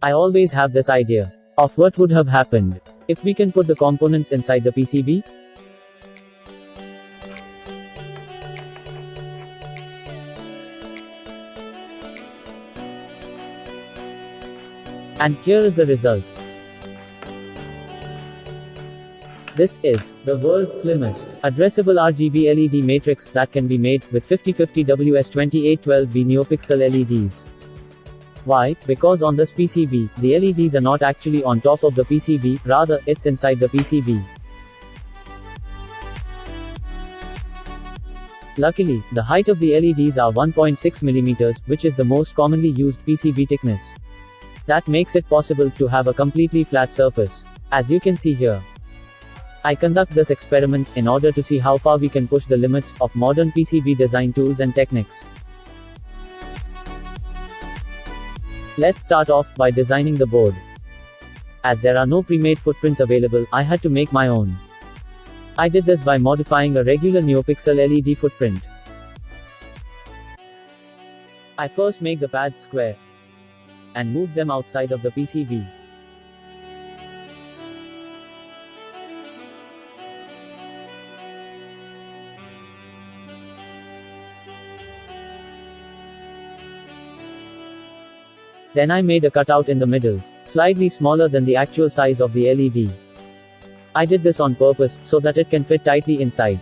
I always have this idea of what would have happened if we can put the components inside the PCB. And here is the result. This is the world's slimmest addressable RGB LED matrix that can be made with 5050 WS2812B NeoPixel LEDs. Why? Because on this PCB, the LEDs are not actually on top of the PCB, rather, it's inside the PCB. Luckily, the height of the LEDs are 1.6 mm, which is the most commonly used PCB thickness. That makes it possible to have a completely flat surface, as you can see here. I conduct this experiment in order to see how far we can push the limits of modern PCB design tools and techniques. Let's start off by designing the board. As there are no pre-made footprints available, I had to make my own. I did this by modifying a regular NeoPixel LED footprint. I first make the pads square and move them outside of the PCB. Then I made a cutout in the middle, slightly smaller than the actual size of the LED. I did this on purpose, so that it can fit tightly inside.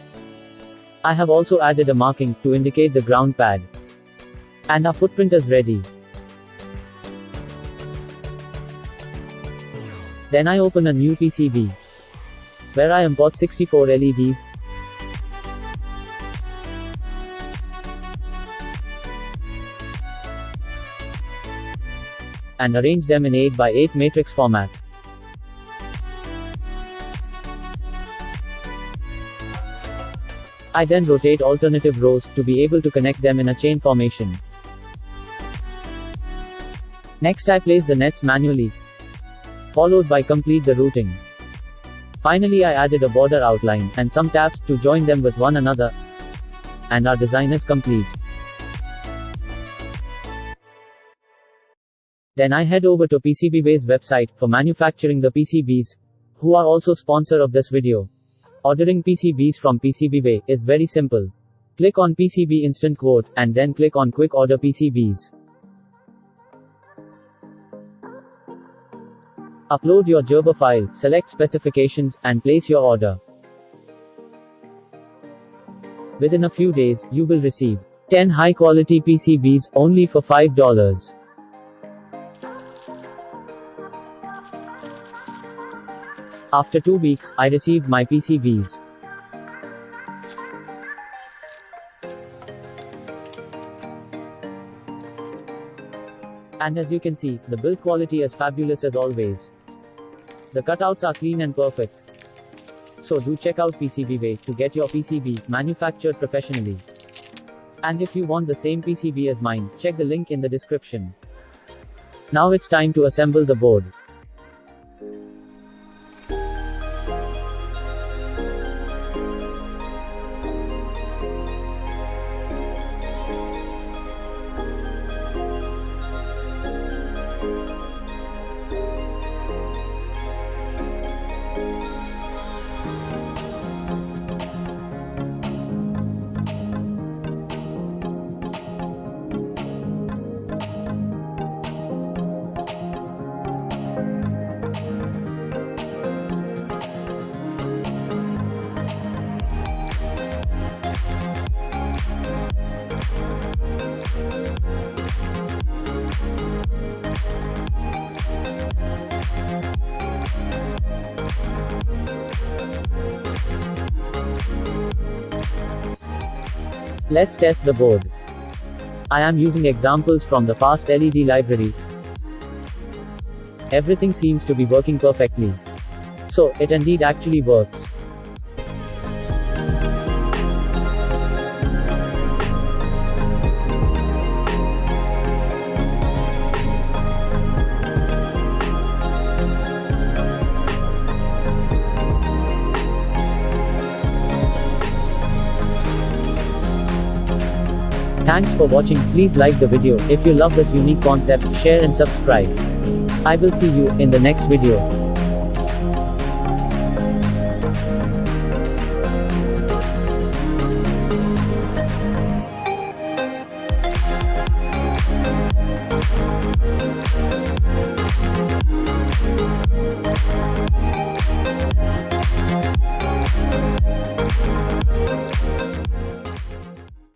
I have also added a marking to indicate the ground pad. And our footprint is ready. Then I open a new PCB, where I import 64 LEDs, and arrange them in 8x8 matrix format. I then rotate alternative rows to be able to connect them in a chain formation. Next I place the nets manually, followed by complete the routing. Finally I added a border outline and some tabs to join them with one another, and our design is complete. Then I head over to PCBway's website for manufacturing the PCBs, who are also sponsor of this video. Ordering PCBs from PCBway is very simple. Click on PCB Instant Quote, and then click on Quick Order PCBs. Upload your Gerber file, select specifications, and place your order. Within a few days, you will receive 10 high-quality PCBs, only for $5. After 2 weeks, I received my PCBs. And as you can see, the build quality is fabulous as always. The cutouts are clean and perfect. So do check out PCBway to get your PCB manufactured professionally. And if you want the same PCB as mine, check the link in the description. Now it's time to assemble the board. Let's test the board. I am using examples from the Fast LED library. Everything seems to be working perfectly. So, it indeed actually works. Thanks for watching. Please like the video if you love this unique concept, share and subscribe. I will see you in the next video.